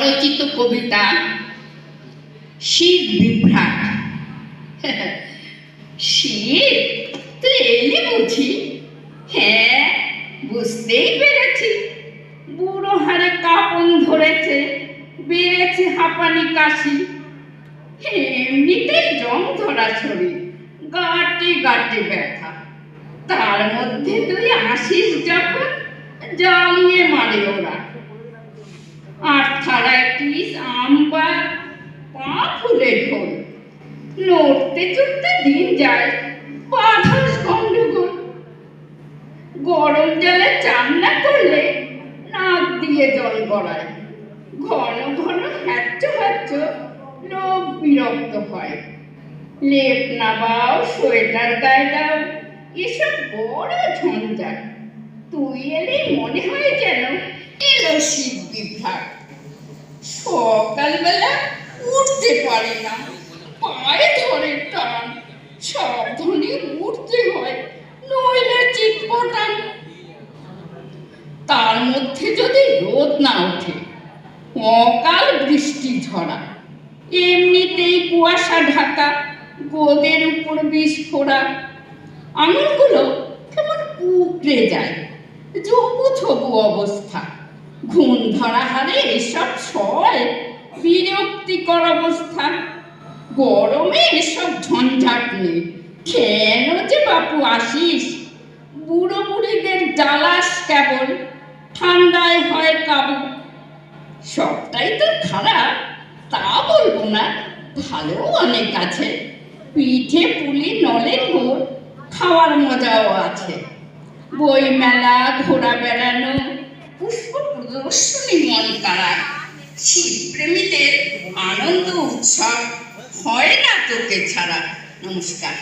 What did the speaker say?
স্বরচিত কবিতা শীত বিভ্রাট। শীত, তুই এলি বুঝি? হ্যাঁ, বুঝতেই পেরেছি। বুড়ো হারে কাঁপন ধরেছে, বেড়েছে হাঁপানি কাশি। এমনিতেই জং ধরা শরীর, গাঁটে গাঁটে ব্যথা। তার মধ্যে তুই আসিস যখন, জ্বালিয়ে মারে ওরা। আর্থারাইটিস, আমবা, পা ফুলে ঢোল। নড়তে চড়তে দিন যায়, বাধাস গন্ডগোল। গরম জলে চান না করলে নাক দিয়ে জল গড়ায়। ঘন ঘন হ্যাচ্চ হ্যাচ্চ, লোক বিরক্ত হয়। লেপ নামাও, সোয়েটার গায়ে দাও, এসব বড় ঝঞ্ঝাট। তুই এলেই মনে হয় যেন এলো শীত বিভ্রাট। সকালবেলা উঠতে পারি না, পায়ে ধরে টান। সাবধানে উঠতে হয়, নইলে চিৎপটান। তার মধ্যে যদি রোদ না ওঠে, অকাল বৃষ্টি ঝরা, এমনিতেই কুয়াশা ঢাকা, গোদের উপর বিস্ফোরা। আঙুলগুলো কেমন কুকড়ে যায়, জবু ছবু অবস্থা। ঘুম ধরা হারে এসব সয়, বিরক্তিকর অবস্থা। গরমে এসব ঝঞ্ঝাট নেই, কেন যে বাপু আসিস? বুড়ো বুড়িদের জ্বালাস কেবল, ঠান্ডায় হয় কাবু। সবটাই তো খারাপ তা বলবো না, ভালো অনেক আছে। পিঠে পুলি নলেন গুড়, খাওয়ার মজাও আছে। বই মেলা, ঘোরা বেড়ানো, পুষ্প প্রদর্শনী মন কাড়া। শীতপ্রেমীদের আনন্দ উৎসব হয় না তোকে ছাড়া। নমস্কার।